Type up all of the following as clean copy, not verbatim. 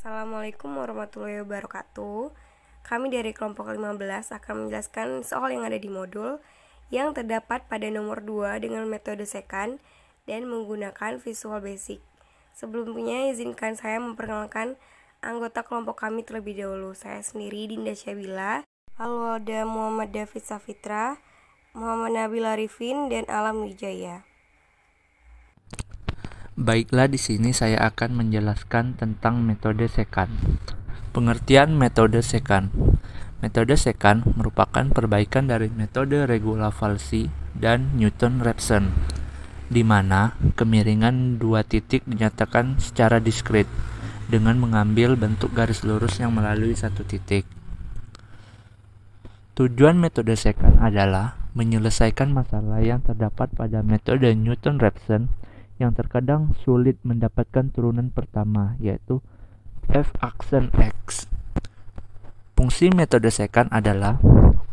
Assalamualaikum warahmatullahi wabarakatuh. Kami dari kelompok 15 akan menjelaskan soal yang ada di modul yang terdapat pada nomor 2 dengan metode second dan menggunakan Visual Basic. Sebelumnya izinkan saya memperkenalkan anggota kelompok kami terlebih dahulu. Saya sendiri Dinda Syabila, lalu ada Muhammad David Safitra, Muhammad Nabil Arifin, dan Alam Wijaya. Baiklah, di sini saya akan menjelaskan tentang metode second. Pengertian metode second. Metode second merupakan perbaikan dari metode Regula-Falsi dan Newton-Raphson, di mana kemiringan dua titik dinyatakan secara diskrit dengan mengambil bentuk garis lurus yang melalui satu titik. Tujuan metode second adalah menyelesaikan masalah yang terdapat pada metode Newton-Raphson yang terkadang sulit mendapatkan turunan pertama, yaitu f aksen x. Fungsi metode second adalah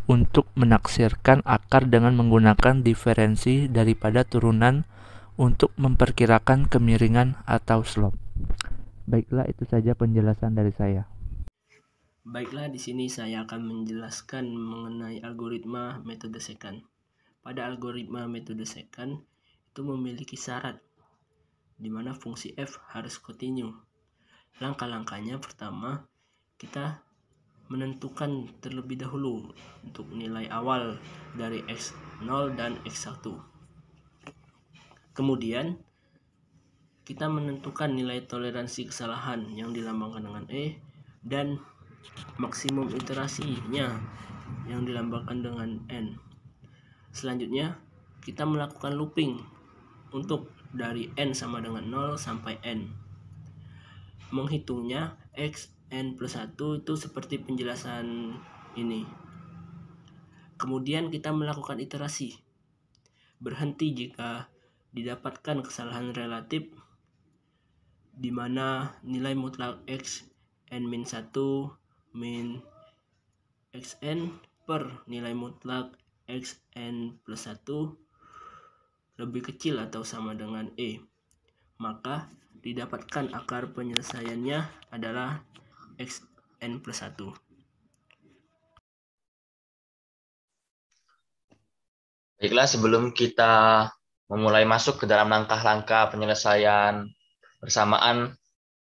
untuk menaksirkan akar dengan menggunakan diferensi daripada turunan untuk memperkirakan kemiringan atau slope. Baiklah, itu saja penjelasan dari saya. Baiklah, di sini saya akan menjelaskan mengenai algoritma metode second. Pada algoritma metode second itu memiliki syarat di mana fungsi f harus kontinu. Langkah-langkahnya, pertama, kita menentukan terlebih dahulu untuk nilai awal dari x0 dan x1. Kemudian, kita menentukan nilai toleransi kesalahan yang dilambangkan dengan E dan maksimum iterasinya yang dilambangkan dengan N. Selanjutnya, kita melakukan looping untuk dari N sama dengan 0 sampai N. Menghitungnya xn plus 1 itu seperti penjelasan ini. Kemudian kita melakukan iterasi. Berhenti jika didapatkan kesalahan relatif di mana nilai mutlak xn min 1 min xn per nilai mutlak xn plus 1 lebih kecil atau sama dengan E, maka didapatkan akar penyelesaiannya adalah xn plus 1. Baiklah, sebelum kita memulai masuk ke dalam langkah-langkah penyelesaian bersamaan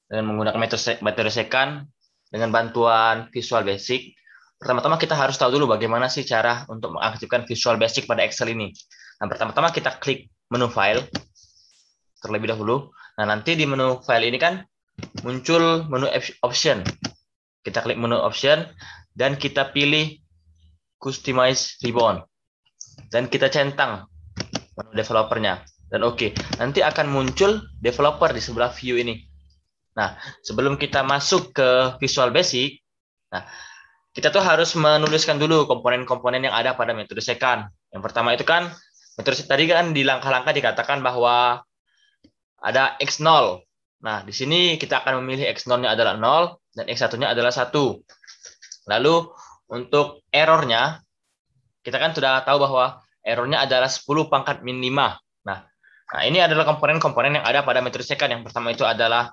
dengan menggunakan metode second dengan bantuan Visual Basic, pertama-tama kita harus tahu dulu bagaimana sih cara untuk mengaktifkan Visual Basic pada Excel ini. Nah, pertama-tama kita klik menu file terlebih dahulu. Nah, nanti di menu file ini kan muncul menu option. Kita klik menu option dan kita pilih customize ribbon. Dan kita centang menu developernya. Dan oke, nanti akan muncul developer di sebelah view ini. Nah, sebelum kita masuk ke Visual Basic, nah, kita tuh harus menuliskan dulu komponen-komponen yang ada pada metode second. Yang pertama itu kan metode tadi kan di langkah-langkah dikatakan bahwa ada x0. Nah, di sini kita akan memilih x0-nya adalah 0 dan x1-nya adalah 1. Lalu untuk errornya, kita kan sudah tahu bahwa errornya adalah 10 pangkat min 5. Nah, ini adalah komponen-komponen yang ada pada metode second. Yang pertama itu adalah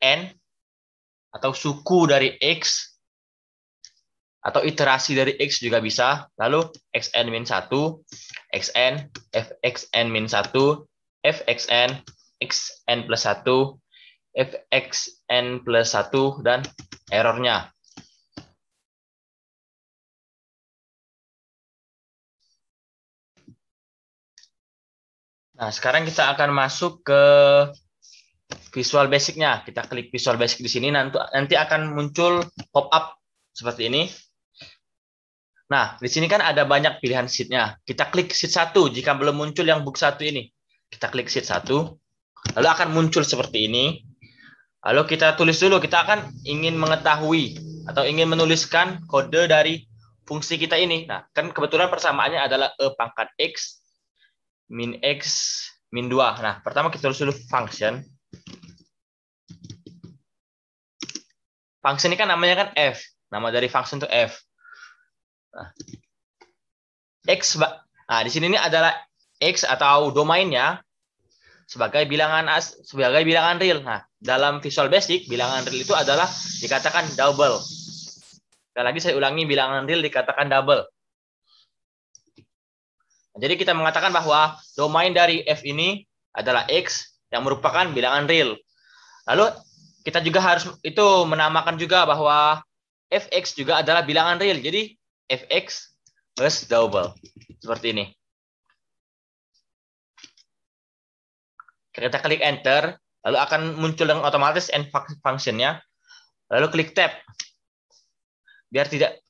n atau suku dari x atau iterasi dari x juga bisa. Lalu xn min 1, xn, fxn min 1, fxn, xn plus 1, fxn plus 1, dan errornya. Nah, sekarang kita akan masuk ke Visual Basic-nya. Kita klik Visual Basic di sini, nanti akan muncul pop-up seperti ini. Nah, di sini kan ada banyak pilihan sheet-nya. Kita klik sheet 1 jika belum muncul yang book 1 ini. Kita klik sheet 1, lalu akan muncul seperti ini. Lalu kita tulis dulu, kita akan ingin mengetahui atau ingin menuliskan kode dari fungsi kita ini. Nah, kan kebetulan persamaannya adalah E pangkat X min X min 2. Nah, pertama kita tulis dulu function. Function ini kan namanya kan F. Nama dari function itu F. Nah, X, nah di sini ini adalah X atau domainnya. sebagai bilangan real. Nah, dalam Visual Basic bilangan real itu adalah dikatakan double. Sekali lagi saya ulangi, bilangan real dikatakan double. Jadi kita mengatakan bahwa domain dari F ini adalah X yang merupakan bilangan real. Lalu kita juga harus menamakan juga bahwa Fx juga adalah bilangan real. Jadi Fx is double. Seperti ini. Kita klik enter, lalu akan muncul dengan otomatis end function-nya. Lalu klik tab. Biar tidak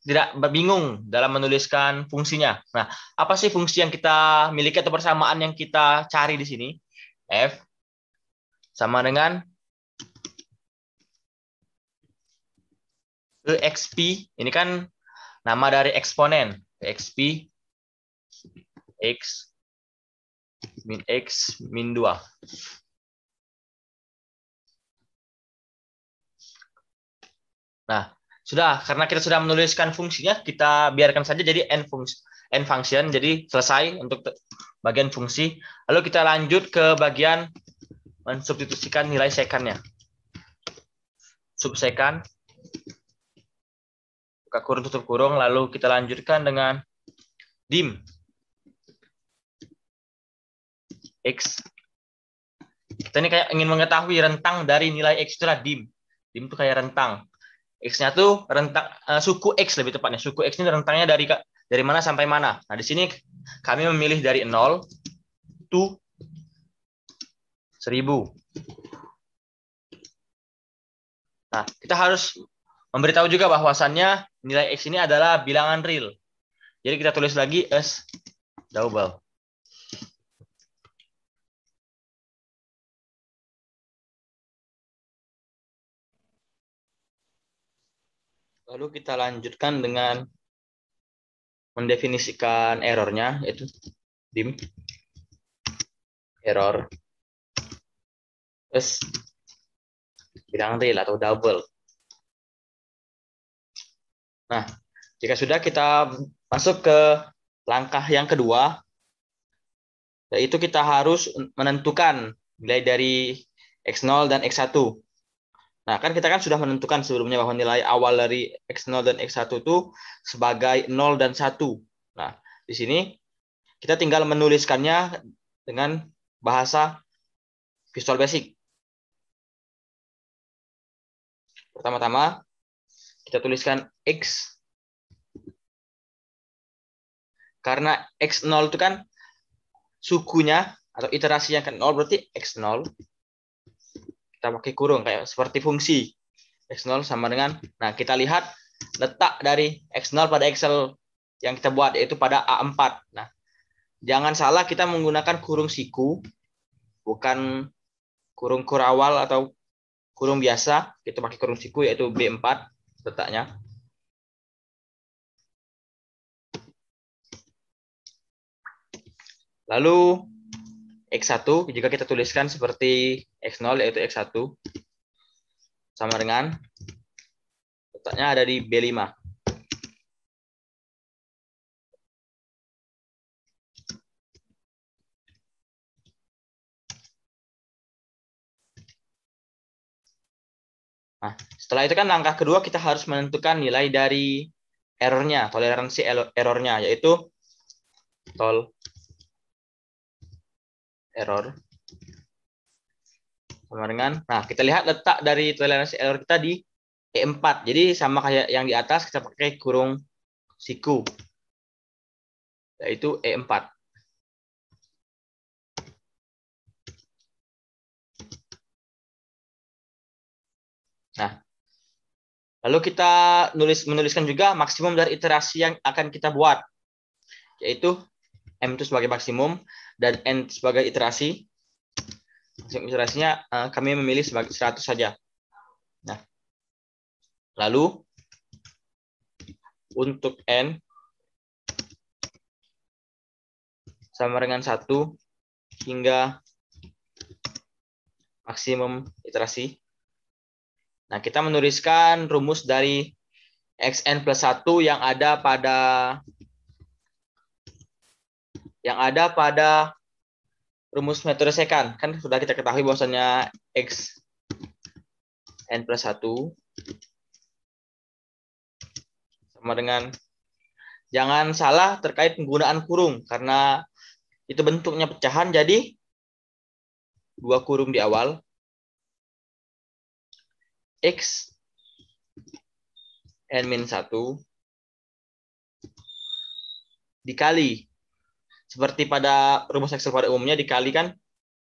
bingung dalam menuliskan fungsinya. Nah, apa sih fungsi yang kita miliki atau persamaan yang kita cari di sini? F sama dengan exp, ini kan nama dari eksponen. Exp x min 2. Nah, sudah, karena kita sudah menuliskan fungsinya, kita biarkan saja jadi end function, jadi selesai untuk bagian fungsi. Lalu kita lanjut ke bagian mensubstitusikan nilai sekannya. Subsekan, buka kurung tutup kurung, lalu kita lanjutkan dengan dim x. Kita ini kayak ingin mengetahui rentang dari nilai x, itulah dim. Dim itu kayak rentang. X-nya tuh rentang suku X lebih tepatnya. Suku X ini rentangnya dari mana sampai mana. Nah, di sini kami memilih dari 0 to 1000. Nah, kita harus memberitahu juga bahwasannya nilai X ini adalah bilangan real. Jadi kita tulis lagi as double. Lalu kita lanjutkan dengan mendefinisikan errornya, yaitu dim error as bilangan real atau double. Nah, jika sudah, kita masuk ke langkah yang kedua, yaitu kita harus menentukan nilai dari X0 dan X1. Nah, kan kita sudah menentukan sebelumnya bahwa nilai awal dari X0 dan X1 itu sebagai 0 dan 1. Nah, di sini kita tinggal menuliskannya dengan bahasa Visual Basic. Pertama-tama, kita tuliskan X. Karena X0 itu kan sukunya atau iterasinya kan 0, berarti X0. Kita pakai kurung kayak seperti fungsi X0 sama dengan, nah kita lihat letak dari X0 pada Excel yang kita buat, yaitu pada A4. Nah, jangan salah, kita menggunakan kurung siku, bukan kurung kurawal atau kurung biasa. Kita pakai kurung siku, yaitu B4 letaknya. Lalu X1 jika kita tuliskan seperti X0, yaitu X1 sama dengan letaknya ada di B5. Nah, setelah itu kan langkah kedua, kita harus menentukan nilai dari errornya, toleransi errornya, yaitu tol error sama dengan, nah kita lihat letak dari toleransi error kita di E4. Jadi sama kayak yang di atas, kita pakai kurung siku, yaitu E4. Nah, lalu kita menuliskan juga maksimum dari iterasi yang akan kita buat, yaitu M itu sebagai maksimum dan N sebagai iterasi. Iterasinya kami memilih sebagai 100 saja. Nah, lalu untuk N sama dengan 1 hingga maksimum iterasi. Nah, kita menuliskan rumus dari xn plus 1 yang ada pada rumus metode secant. Kan sudah kita ketahui bahwasanya x n plus 1 sama dengan, jangan salah terkait penggunaan kurung, karena itu bentuknya pecahan, jadi 2 kurung di awal, x n min 1 dikali, seperti pada rumus Excel pada umumnya, dikalikan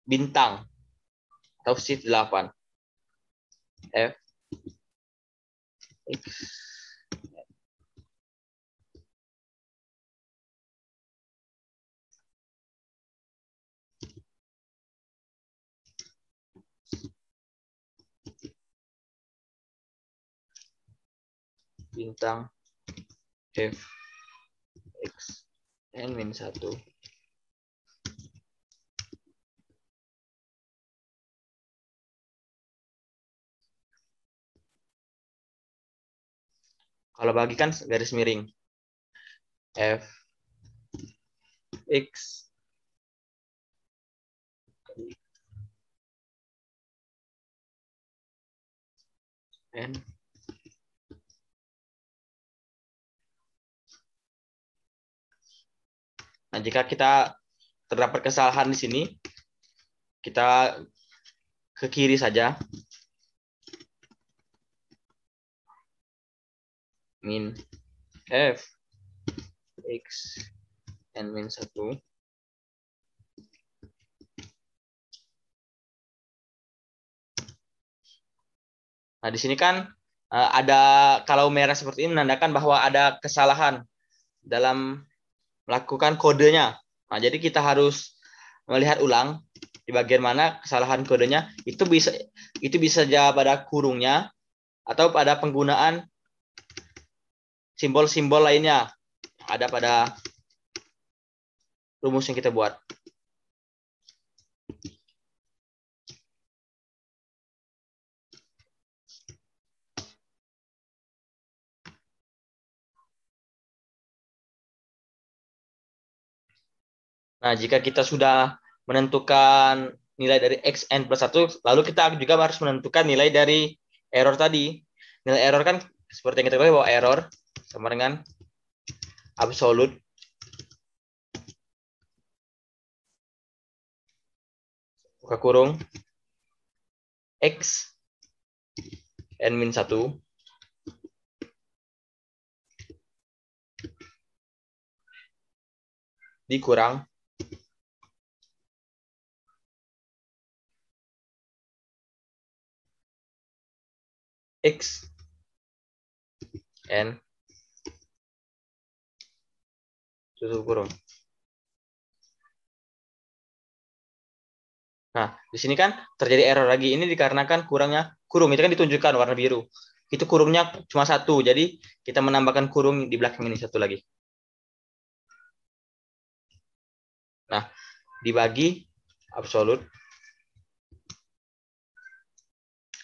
bintang atau shift 8 f x bintang f x n min 1 kalau bagikan garis miring f x n. Nah, jika kita terdapat kesalahan di sini, kita ke kiri saja. Min f x n min 1 Nah, di sini kan ada, kalau merah seperti ini menandakan bahwa ada kesalahan dalam melakukan kodenya. Nah, jadi kita harus melihat ulang di bagian mana kesalahan kodenya. Itu bisa saja pada kurungnya atau pada penggunaan simbol-simbol lainnya ada pada rumus yang kita buat. Nah, jika kita sudah menentukan nilai dari xn plus 1, lalu kita juga harus menentukan nilai dari error tadi. Nilai error kan seperti yang kita ketahui bahwa error sama dengan absolute buka kurung x n min 1 dikurang x n tutup kurung. Nah, di sini kan terjadi error lagi. Ini dikarenakan kurangnya kurung. Itu kan ditunjukkan warna biru. Itu kurungnya cuma 1. Jadi kita menambahkan kurung di belakang ini 1 lagi. Nah, dibagi absolute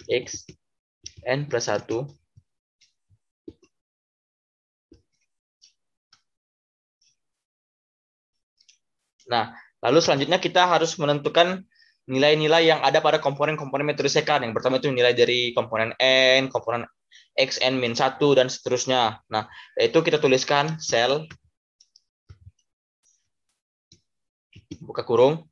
x n plus 1 Nah, lalu selanjutnya kita harus menentukan nilai-nilai yang ada pada komponen-komponen metode secant. Yang pertama itu nilai dari komponen n, komponen x n min 1, dan seterusnya. Nah, itu kita tuliskan sel buka kurung.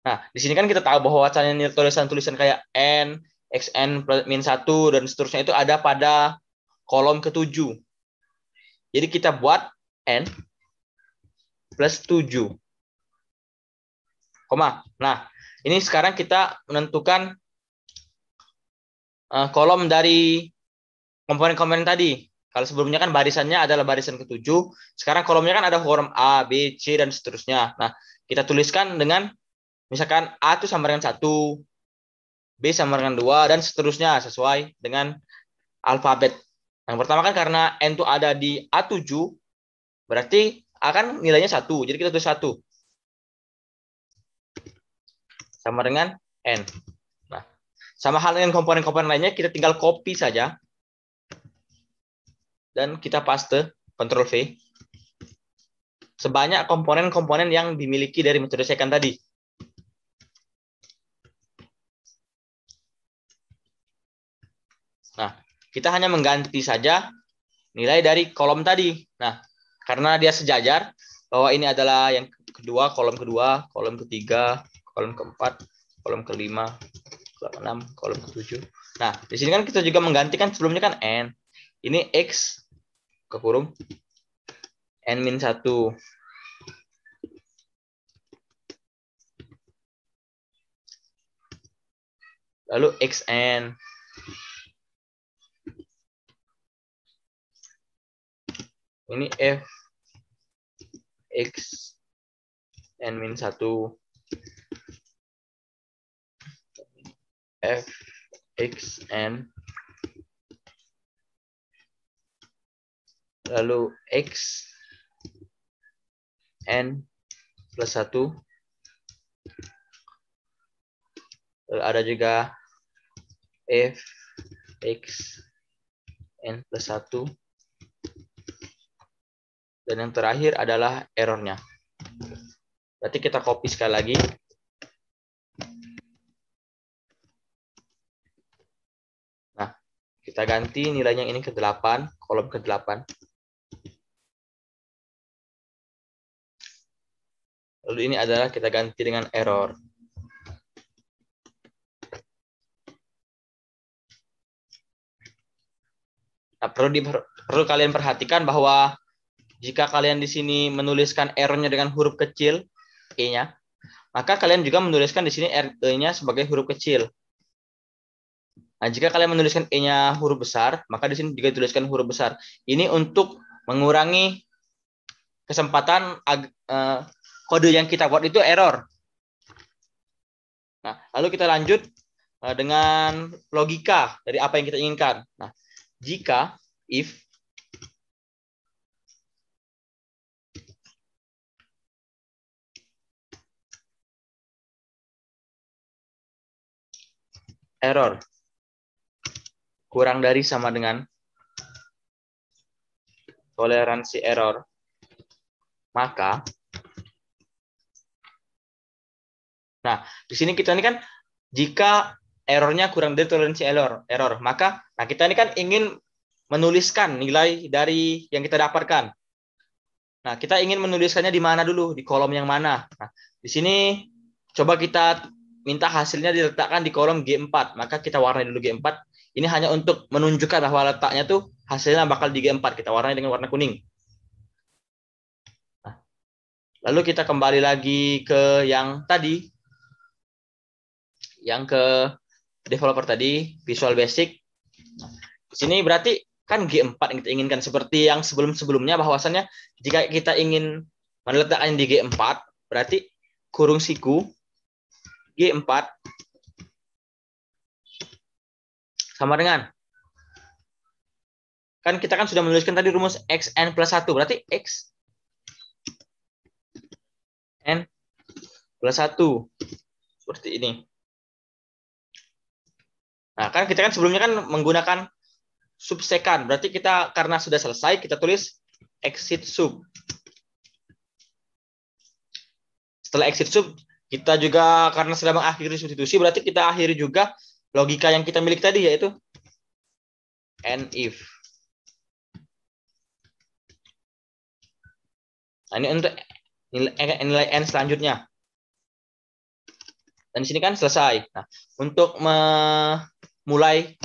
Nah, di sini kan kita tahu bahwa tulisan-tulisan kayak n, xn min 1, dan seterusnya itu ada pada kolom ke-7. Jadi kita buat n plus 7. Koma. Nah, ini sekarang kita menentukan kolom dari komponen-komponen tadi. Kalau sebelumnya kan barisannya adalah barisan ke-7, sekarang kolomnya kan ada kolom A, B, C, dan seterusnya. Nah, kita tuliskan dengan, misalkan A itu sama dengan 1, B sama dengan 2, dan seterusnya sesuai dengan alfabet. Yang pertama kan karena N itu ada di A7, berarti A kan nilainya 1, jadi kita tulis 1. Sama dengan N. Nah, sama hal dengan komponen-komponen lainnya, kita tinggal copy saja. Dan kita paste, Ctrl V. sebanyak komponen-komponen yang dimiliki dari metode second tadi. Nah, kita hanya mengganti saja nilai dari kolom tadi. Nah, karena dia sejajar, bahwa ini adalah yang kedua, kolom ketiga, kolom keempat, kolom kelima, kolom keenam, kolom ketujuh. Nah, di sini kan kita juga menggantikan sebelumnya kan n. Ini x kekurung n-1. Lalu xn. Ini f x n-1. F x n. Lalu x n plus 1. Lalu ada juga f x n plus 1. Dan yang terakhir adalah errornya. Berarti kita copy sekali lagi. Nah, kita ganti nilainya ini ke 8, kolom ke 8. Lalu ini adalah kita ganti dengan error. Nah, perlu kalian perhatikan bahwa jika kalian di sini menuliskan errornya dengan huruf kecil e-nya, maka kalian juga menuliskan di sini e-nya sebagai huruf kecil. Nah, jika kalian menuliskan e-nya huruf besar, maka di sini juga dituliskan huruf besar. Ini untuk mengurangi kesempatan kode yang kita buat itu error. Nah, lalu kita lanjut dengan logika dari apa yang kita inginkan. Nah, jika if error kurang dari sama dengan toleransi error, maka di sini kita ini kan jika errornya kurang dari toleransi error, maka kita ini kan ingin menuliskan nilai dari yang kita dapatkan. Nah, kita ingin menuliskannya di mana dulu, di kolom yang mana. Nah, di sini coba kita minta hasilnya diletakkan di kolom G4, maka kita warnai dulu G4. Ini hanya untuk menunjukkan bahwa letaknya tuh hasilnya bakal di G4. Kita warnai dengan warna kuning. Nah, lalu kita kembali lagi ke yang tadi. Yang ke developer tadi, Visual Basic. Nah, di sini berarti kan G4 yang kita inginkan. Seperti yang sebelum-sebelumnya bahwasannya jika kita ingin meletakkan di G4, berarti kurung siku G4 sama dengan, kan kita kan sudah menuliskan tadi rumus xn plus 1, berarti x n plus 1 seperti ini. Nah, kan kita kan sebelumnya kan menggunakan subsekan, berarti kita karena sudah selesai kita tulis exit sub. Setelah exit sub, kita juga karena sudah mengakhiri substitusi, berarti kita akhiri juga logika yang kita miliki tadi, yaitu and if. Nah, ini untuk nilai n selanjutnya. Dan di sini kan selesai. Nah, untuk memulai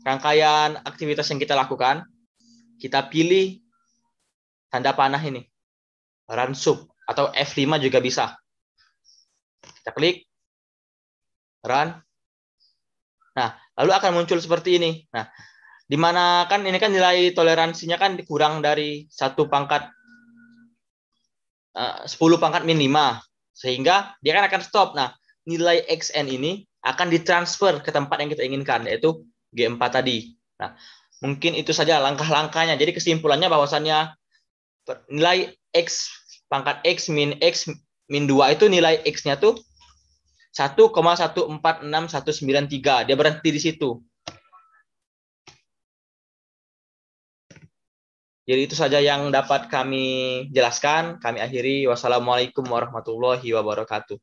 rangkaian aktivitas yang kita lakukan, kita pilih tanda panah ini, run sub, atau F5 juga bisa. Kita klik, run. Nah, lalu akan muncul seperti ini. Nah, di mana kan ini kan nilai toleransinya kan kurang dari 10 pangkat min 5, sehingga dia kan akan stop. Nah, nilai xn ini akan ditransfer ke tempat yang kita inginkan, yaitu G4 tadi. Nah, mungkin itu saja langkah-langkahnya. Jadi kesimpulannya bahwasannya nilai x pangkat x min 2 itu nilai x-nya tuh 1,146193. Dia berhenti di situ. Jadi itu saja yang dapat kami jelaskan. Kami akhiri. Wassalamualaikum warahmatullahi wabarakatuh.